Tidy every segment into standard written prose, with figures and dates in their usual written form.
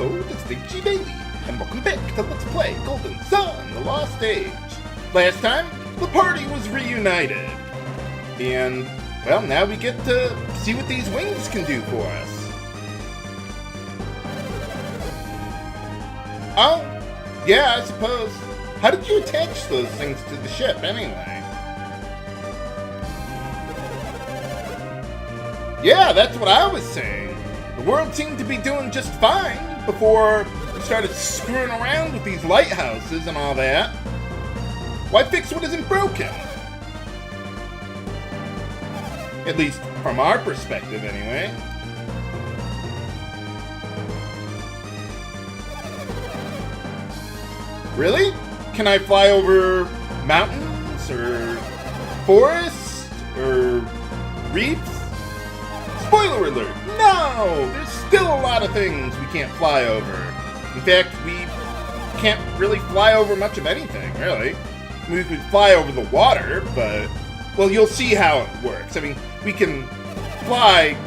Hello, this is Big Bailey, and welcome back to Let's Play Golden Sun, The Lost Age. Last time, the party was reunited. And, well, now we get to see what these wings can do for us. Oh, yeah, I suppose. How did you attach those things to the ship, anyway? Yeah, that's what I was saying. The world seemed to be doing just fine before we started screwing around with these lighthouses and all that. Why fix what isn't broken? At least from our perspective, anyway. Really? Can I fly over mountains, or forests, or reefs? Spoiler alert! No! There's still a lot of things we can't fly over. In fact, we can't really fly over much of anything, really. I mean, we could fly over the water, but... well, you'll see how it works. I mean, we can fly,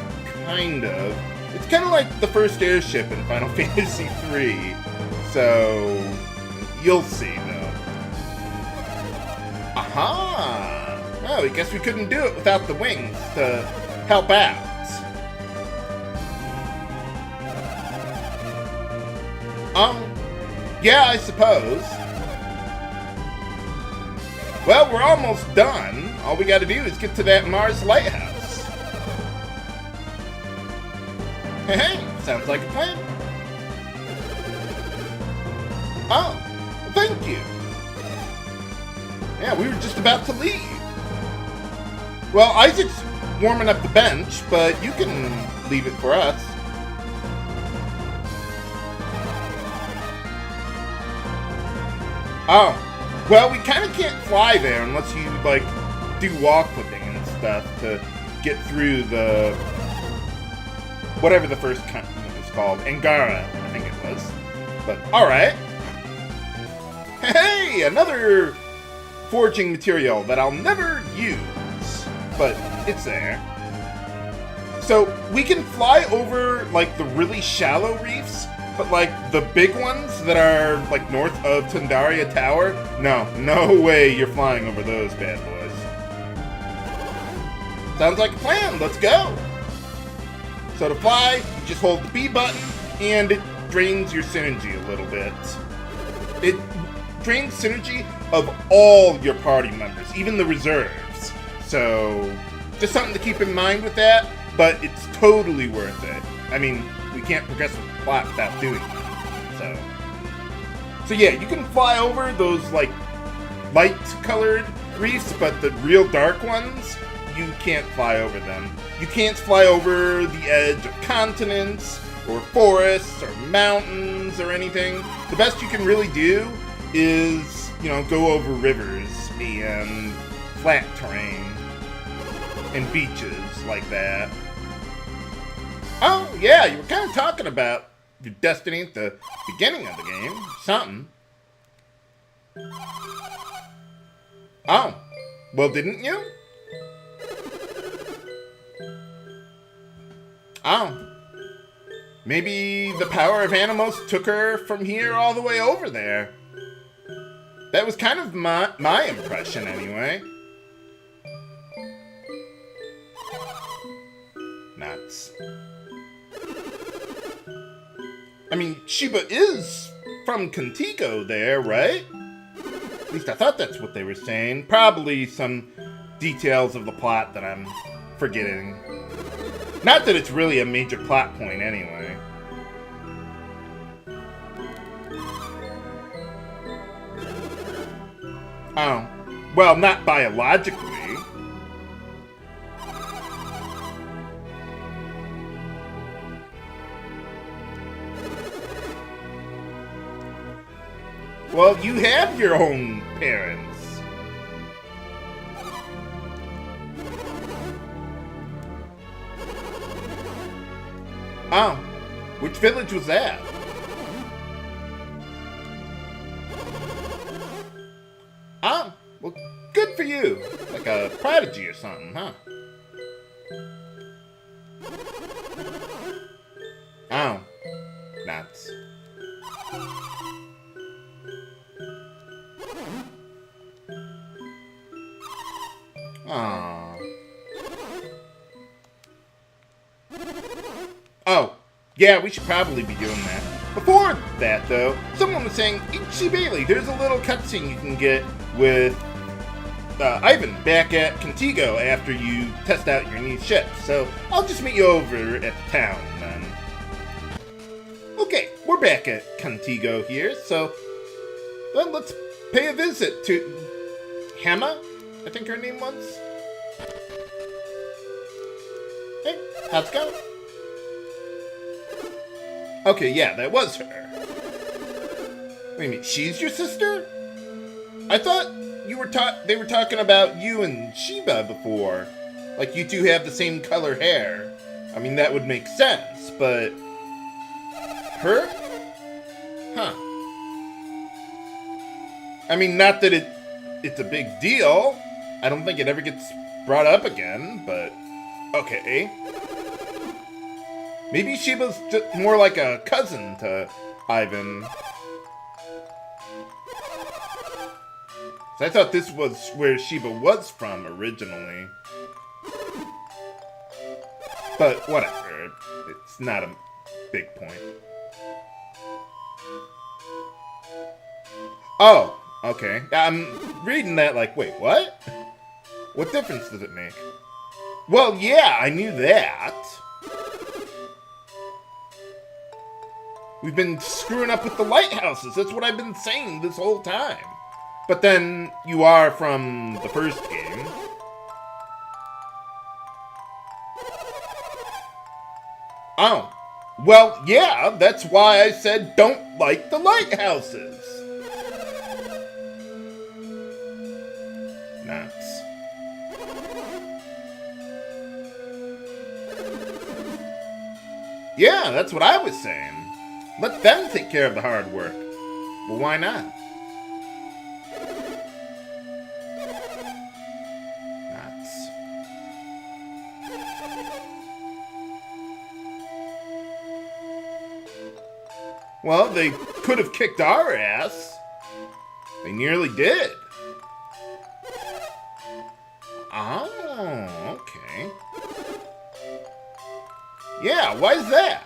kind of. It's kind of like the first airship in Final Fantasy III. So, you'll see, though. Aha! Well, I guess we couldn't do it without the wings to help out. Yeah, I suppose. Well, we're almost done. All we gotta do is get to that Mars lighthouse. Hey, sounds like a plan. Oh, well, thank you. Yeah, we were just about to leave. Well, Isaac's warming up the bench, but you can leave it for us. Oh, well, we kind of can't fly there unless you, like, do wall clipping and stuff to get through the... whatever the first continent was called. Angara, I think it was. But, alright. Hey, another forging material that I'll never use. But it's there. So, we can fly over, like, the really shallow reefs. But, like, the big ones that are, like, north of Tundaria Tower? No way you're flying over those bad boys. Sounds like a plan. Let's go. So to fly, you just hold the B button, and it drains your synergy a little bit. It drains synergy of all your party members, even the reserves. So, just something to keep in mind with that, but it's totally worth it. I mean, we can't progress with the plot without doing that. So yeah, you can fly over those, like, light-colored reefs, but the real dark ones, you can't fly over them. You can't fly over the edge of continents, or forests, or mountains, or anything. The best you can really do is, you know, go over rivers and flat terrain and beaches like that. Oh, yeah, you were kind of talking about your destiny at the beginning of the game. Something. Oh, well, didn't you? Oh. Maybe the power of Animos took her from here all the way over there. That was kind of my impression, anyway. Nuts. I mean, Shiba is from Contigo there, right? At least I thought that's what they were saying. Probably some details of the plot that I'm forgetting. Not that it's really a major plot point anyway. Oh. Well, not biologically. Well, you have your own parents. Oh, which village was that? Oh, well, good for you. Like a prodigy or something, huh? Oh, Nuts. Aww. Oh, yeah, we should probably be doing that. Before that, though, someone was saying, H.C. Bailey, there's a little cutscene you can get with Ivan back at Contigo after you test out your new ship. So I'll just meet you over at the town then. Okay, we're back at Contigo here, so then let's pay a visit to Hema, I think her name was. Hey, how's it going? Okay, yeah, that was her. Wait a minute, she's your sister? I thought you were they were talking about you and Sheba before. Like you two have the same color hair. I mean, that would make sense, but her? Huh. I mean, not that it's a big deal. I don't think it ever gets brought up again, but okay. Maybe Sheba's just more like a cousin to Ivan. So I thought this was where Sheba was from originally. But whatever. It's not a big point. Oh, okay. I'm reading that like, wait, what? What difference does it make? Well, yeah, I knew that. We've been screwing up with the lighthouses. That's what I've been saying this whole time. But then you are from the first game. Oh. Well, yeah, that's why I said don't like the lighthouses. Nuts. Yeah, that's what I was saying. Let them take care of the hard work. Well, why not? Nuts. Well, they could have kicked our ass. They nearly did. Oh, okay. Yeah, why is that?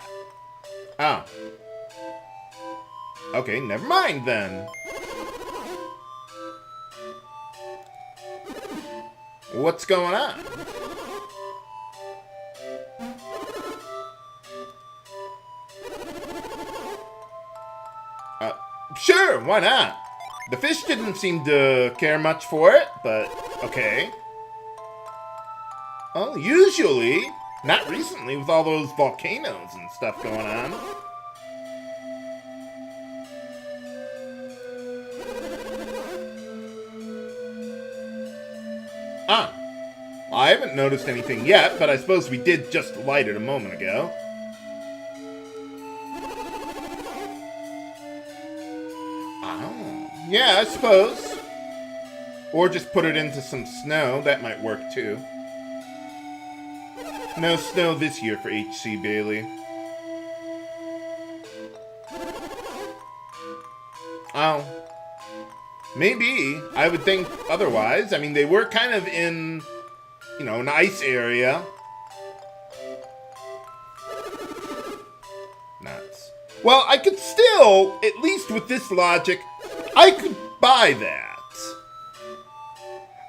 Oh. Okay, never mind then. What's going on? Sure, why not? The fish didn't seem to care much for it, but okay. Well, usually, not recently with all those volcanoes and stuff going on. Ah, well, I haven't noticed anything yet, but I suppose we did just light it a moment ago. Oh, yeah, I suppose. Or just put it into some snow, that might work too. No snow this year for H.C. Bailey. Oh. Maybe. I would think otherwise. I mean, they were kind of in, you know, an ice area. Nuts. Well, I could still, at least with this logic, I could buy that.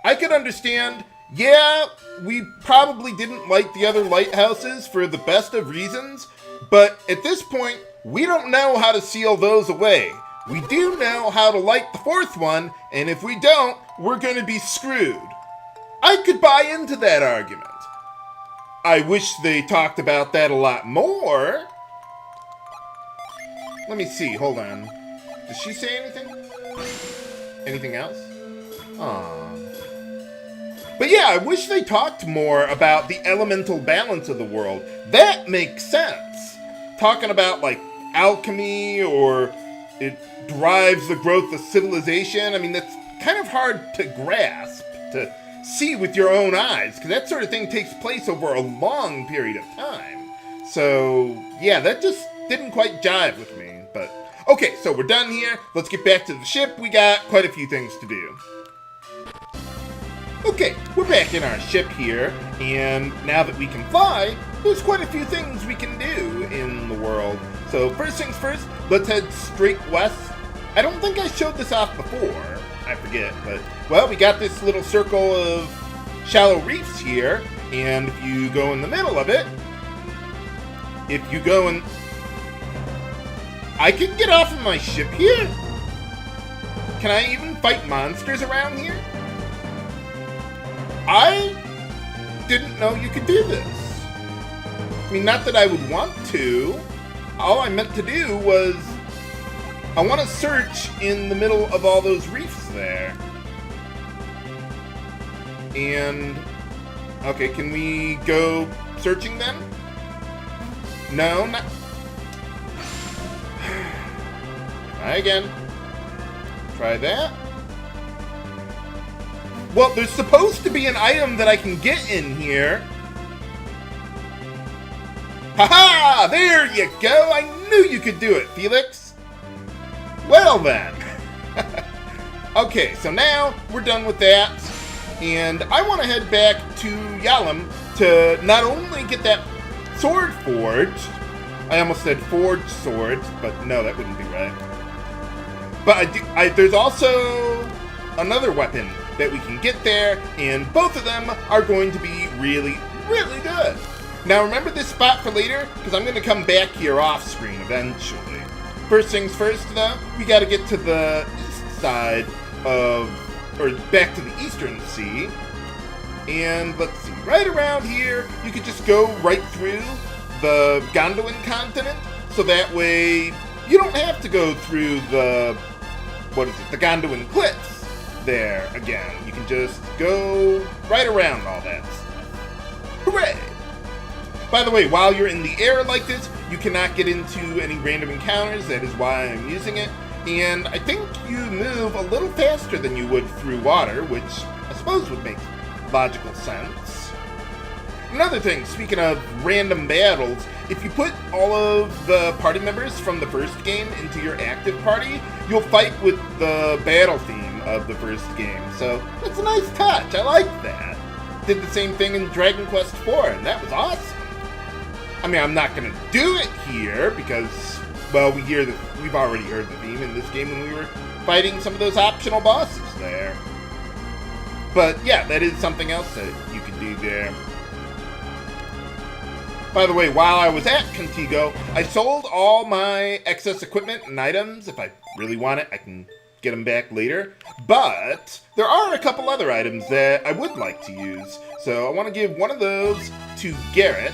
I could understand, yeah, we probably didn't like the other lighthouses for the best of reasons, but at this point, we don't know how to seal those away. We do know how to light the fourth one, and if we don't, we're going to be screwed. I could buy into that argument. I wish they talked about that a lot more. Let me see, hold on. Does she say anything? Anything else? Aww. But yeah, I wish they talked more about the elemental balance of the world. That makes sense. Talking about, like, alchemy, or it drives the growth of civilization. I mean, that's kind of hard to grasp, to see with your own eyes, because that sort of thing takes place over a long period of time. So, yeah, that just didn't quite jive with me, but okay, so we're done here. Let's get back to the ship. We got quite a few things to do. Okay, we're back in our ship here, and now that we can fly, there's quite a few things we can do in the world. So first things first, let's head straight west. I don't think I showed this off before. I forget, but, well, we got this little circle of shallow reefs here, and if you go in the middle of it, if you go in... I can get off of my ship here? Can I even fight monsters around here? I didn't know you could do this. I mean, not that I would want to. All I meant to do was... I want to search in the middle of all those reefs there. And... okay, can we go searching then? No, not... Try again. Try that. Well, there's supposed to be an item that I can get in here. Haha! There you go! I knew you could do it, Felix! Well then. Okay, so now we're done with that. And I want to head back to Helm to not only get that sword forged. I almost said forged swords, but no, that wouldn't be right. But there's also another weapon that we can get there, and both of them are going to be really, really good. Now remember this spot for later, because I'm going to come back here off screen eventually. First things first though, we got to get to the east side of, or back to the eastern sea. And let's see, right around here, you could just go right through the Gondolin continent, so that way you don't have to go through the, the Gondolin cliffs there again. You can just go right around all that stuff. Hooray! By the way, while you're in the air like this, you cannot get into any random encounters. That is why I'm using it. And I think you move a little faster than you would through water, which I suppose would make logical sense. Another thing, speaking of random battles, if you put all of the party members from the first game into your active party, you'll fight with the battle theme of the first game. So that's a nice touch. I like that. Did the same thing in Dragon Quest IV, and that was awesome. I mean, I'm not going to do it here because, well, we've already heard the theme in this game when we were fighting some of those optional bosses there. But yeah, that is something else that you can do there. By the way, while I was at Contigo, I sold all my excess equipment and items. If I really want it, I can get them back later. But there are a couple other items that I would like to use. So I want to give one of those to Garet.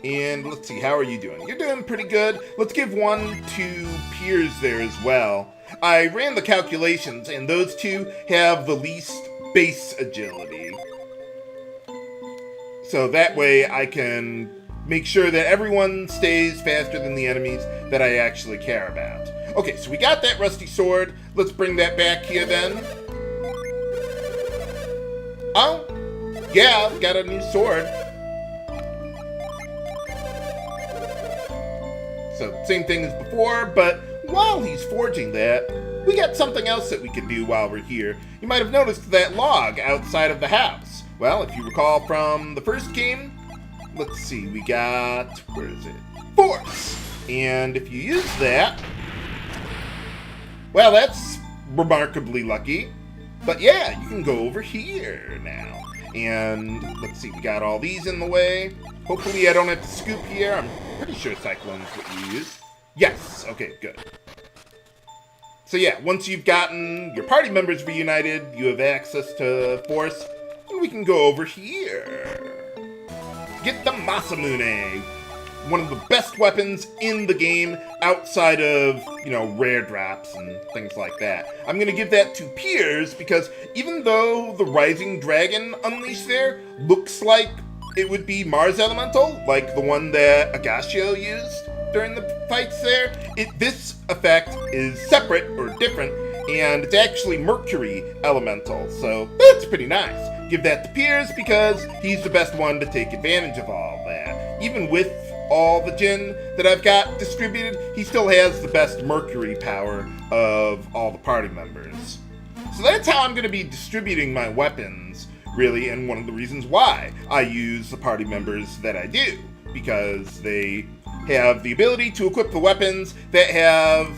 And let's see, how are you doing? You're doing pretty good. Let's give one to Piers there as well. I ran the calculations, and those two have the least base agility. So that way I can make sure that everyone stays faster than the enemies that I actually care about. Okay, so we got that rusty sword. Let's bring that back here then. Oh, yeah, we got a new sword. So same thing as before, but while he's forging that, we got something else that we can do while we're here. You might have noticed that log outside of the house. Well, if you recall from the first game, let's see, we got, where is it? Force! And if you use that, well, that's remarkably lucky. But yeah, you can go over here now. And let's see, we got all these in the way. Hopefully I don't have to scoop here. I'm pretty sure Cyclone's what you use. Yes, okay, good. So yeah, once you've gotten your party members reunited, you have access to Force, and we can go over here. Get the Masamune, one of the best weapons in the game outside of, rare drops and things like that. I'm going to give that to Piers because even though the Rising Dragon Unleashed there looks like it would be Mars Elemental, like the one that Agashio used during the fights there, this effect is separate or different, and it's actually Mercury Elemental, so that's pretty nice. Give that to Piers because he's the best one to take advantage of all that. Even with all the Jinn that I've got distributed, he still has the best Mercury power of all the party members. So that's how I'm going to be distributing my weapons, really, and one of the reasons why I use the party members that I do, because they have the ability to equip the weapons that have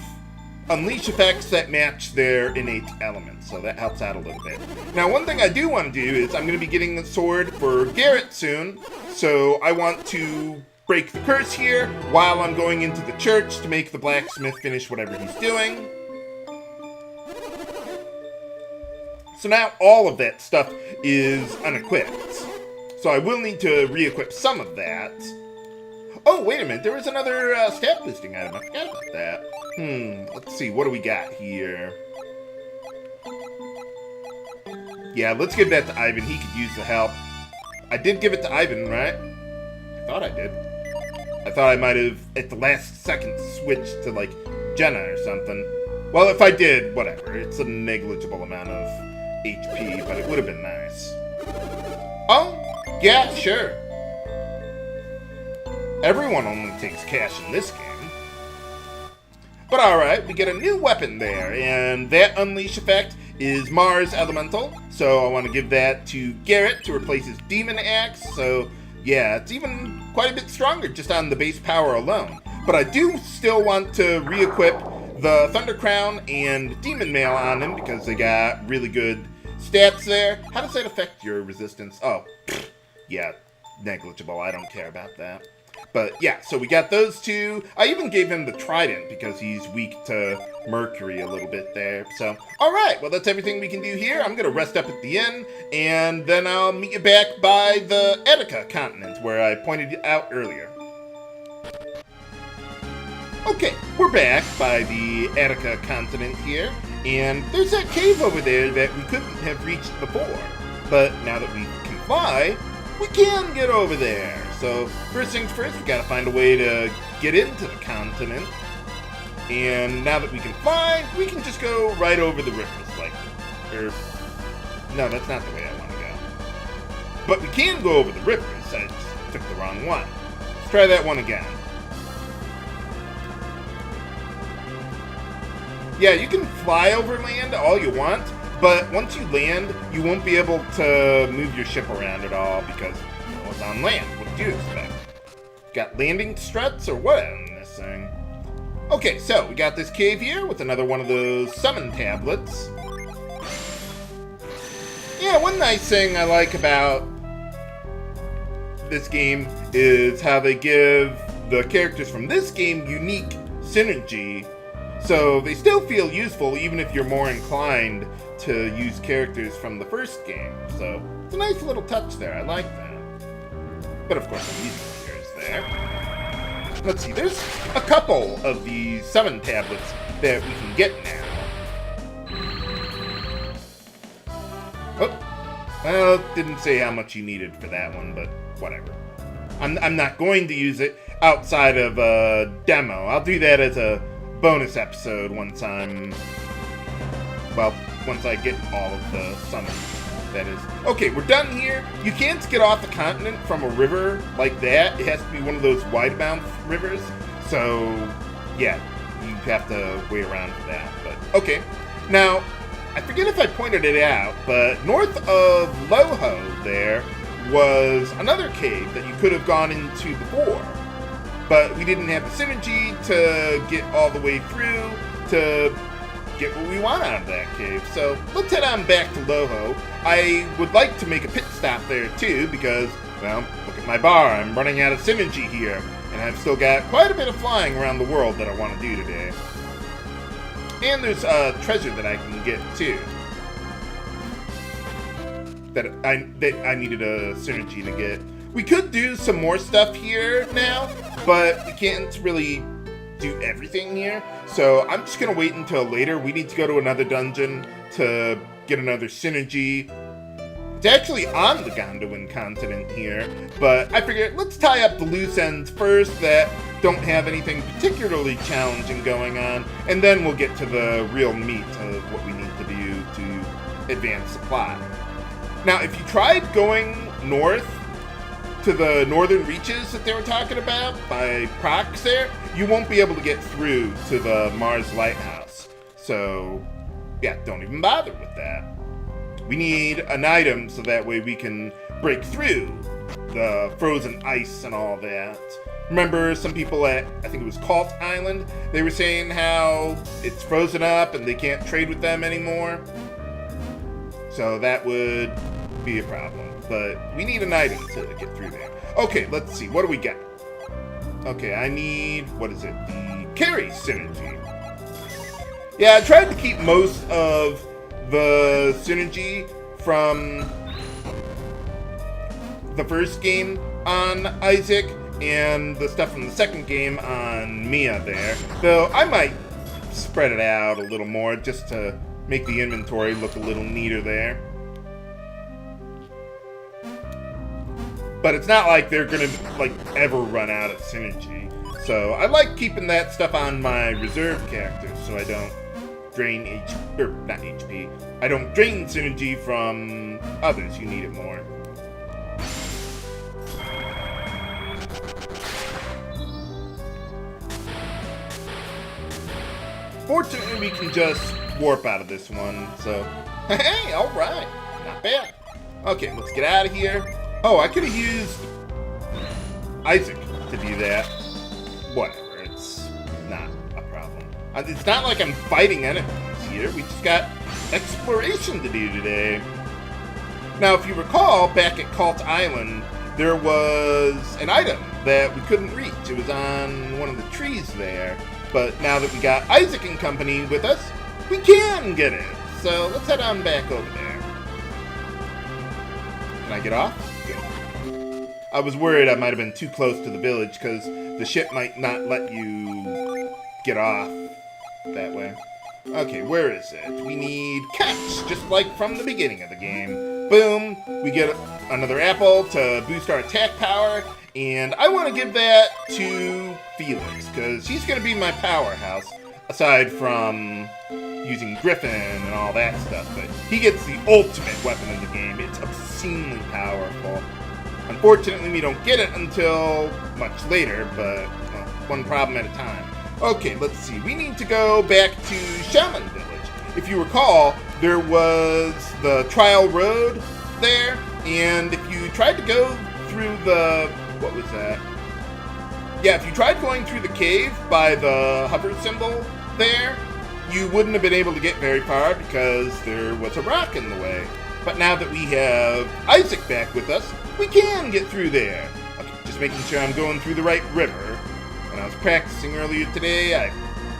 unleash effects that match their innate elements, so that helps out a little bit. Now, one thing I do want to do is I'm going to be getting the sword for Garet soon, so I want to break the curse here while I'm going into the church to make the blacksmith finish whatever he's doing. So now all of that stuff is unequipped, so I will need to re-equip some of that. Oh, wait a minute, there was another stat boosting item, I forgot about that. Let's see, what do we got here? Yeah, let's give that to Ivan. He could use the help. I did give it to Ivan, right? I thought I did. I thought I might have, at the last second, switched to, like, Jenna or something. Well, if I did, whatever. It's a negligible amount of HP, but it would have been nice. Oh, yeah, sure. Everyone only takes cash in this game. But alright, we get a new weapon there, and that unleash effect is Mars Elemental, so I want to give that to Garet to replace his Demon Axe, so yeah, it's even quite a bit stronger just on the base power alone. But I do still want to re-equip the Thunder Crown and Demon Mail on him because they got really good stats there. How does that affect your resistance? Oh, yeah, negligible, I don't care about that. But yeah, so we got those two. I even gave him the Trident because he's weak to Mercury a little bit there. So, alright, well that's everything we can do here. I'm going to rest up at the inn, and then I'll meet you back by the Attica continent where I pointed you out earlier. Okay, we're back by the Attica continent here, and there's that cave over there that we couldn't have reached before. But now that we can fly, we can get over there. So, first things first, we gotta find a way to get into the continent. And now that we can fly, we can just go right over the rivers, like, no, that's not the way I want to go. But we can go over the rivers, I just took the wrong one. Let's try that one again. Yeah, you can fly over land all you want, but once you land, you won't be able to move your ship around at all because it's on land. What do you expect? Got landing struts or what on this thing? Okay, so we got this cave here with another one of those summon tablets. Yeah, one nice thing I like about this game is how they give the characters from this game unique synergy, so they still feel useful even if you're more inclined to use characters from the first game. So it's a nice little touch there, I like that. But of course I'm using Piers there. Let's see, there's a couple of these summon tablets that we can get now. Oh, well, didn't say how much you needed for that one, but whatever. I'm not going to use it outside of a demo. I'll do that as a bonus episode once I get all of the summons, that is. Okay, we're done here. You can't get off the continent from a river like that. It has to be one of those wide-mouth rivers. So, yeah, you have to wait around for that. But okay, now, I forget if I pointed it out, but north of Loho there was another cave that you could have gone into before. But we didn't have the synergy to get all the way through to get what we want out of that cave. So let's head on back to Loho. I would like to make a pit stop there too because, well, look at my bar. I'm running out of synergy here. And I've still got quite a bit of flying around the world that I want to do today. And there's treasure that I can get too. That I needed a synergy to get. We could do some more stuff here now, but we can't really do everything here. So I'm just going to wait until later. We need to go to another dungeon to get another synergy. It's actually on the Gondolin continent here, but I figured let's tie up the loose ends first that don't have anything particularly challenging going on, and then we'll get to the real meat of what we need to do to advance the plot. Now, if you tried going north to the northern reaches that they were talking about by Prox there, you won't be able to get through to the Mars Lighthouse. So, yeah, don't even bother with that. We need an item so that way we can break through the frozen ice and all that. Remember some people at, I think it was Cult Island, they were saying how it's frozen up and they can't trade with them anymore. So that would be a problem. But we need an item to get through there. Okay, let's see. What do we got? Okay, I need, what is it? The carry synergy. Yeah, I tried to keep most of the synergy from the first game on Isaac and the stuff from the second game on Mia there. Though I might spread it out a little more just to make the inventory look a little neater there. But it's not like they're gonna like ever run out of synergy. So I like keeping that stuff on my reserve characters so I don't drain I don't drain synergy from others who need it more. Fortunately, we can just warp out of this one, so... Hey, alright. Not bad. Okay, let's get out of here. Oh, I could have used Isaac to do that. Whatever, it's not a problem. It's not like I'm fighting enemies here. We just got exploration to do today. Now, if you recall, back at Cult Island, there was an item that we couldn't reach. It was on one of the trees there. But now that we got Isaac and company with us, we can get it. So let's head on back over there. Can I get off? Good. I was worried I might have been too close to the village because the ship might not let you get off that way. Okay, where is it? We need catch, just like from the beginning of the game. Boom, we get another apple to boost our attack power. And I want to give that to Felix, because he's going to be my powerhouse, aside from using Griffin and all that stuff. But he gets the ultimate weapon in the game. It's obscenely powerful. Unfortunately, we don't get it until much later, but well, one problem at a time. Okay, let's see. We need to go back to Shaman Village. If you recall, there was the Trial Road there, and if you tried to go through the... What was that? Yeah, if you tried going through the cave by the hover symbol there, you wouldn't have been able to get very far because there was a rock in the way. But now that we have Isaac back with us, we can get through there. Okay, just making sure I'm going through the right river. When I was practicing earlier today, I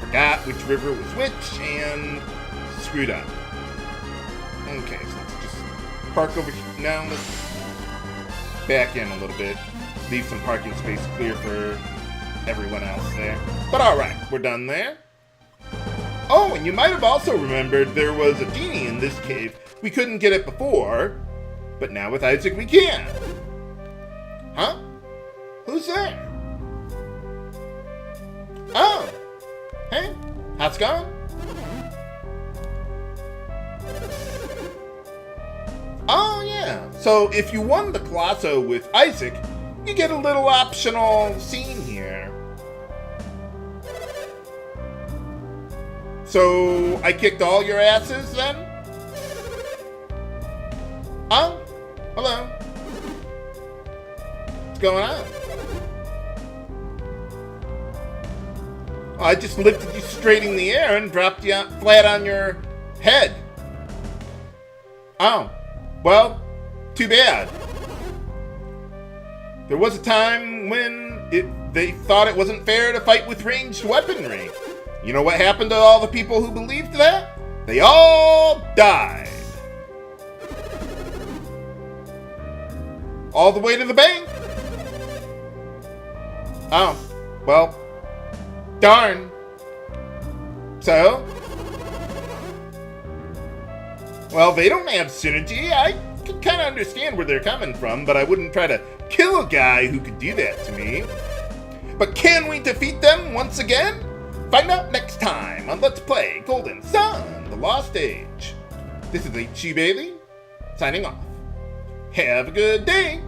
forgot which river was which and screwed up. Okay, so let's just park over here. Now let's back in a little bit. Leave some parking space clear for everyone else there. But alright, we're done there. Oh, and you might have also remembered there was a genie in this cave. We couldn't get it before, but now with Isaac we can. Huh? Who's there? Oh! Hey, how's it going? Oh, yeah. So if you won the Colosso with Isaac, you get a little optional scene here. So, I kicked all your asses then? Oh? Hello? What's going on? I just lifted you straight in the air and dropped you flat on your head. Oh. Well, too bad. There was a time when they thought it wasn't fair to fight with ranged weaponry. You know what happened to all the people who believed that? They all died. All the way to the bank. Oh, well, darn. So? Well, they don't have synergy. I can kind of understand where they're coming from, but I wouldn't try to kill a guy who could do that to me. But can we defeat them once again? Find out next time on Let's Play Golden Sun, The Lost Age. This is H.C. Bailey, signing off. Have a good day.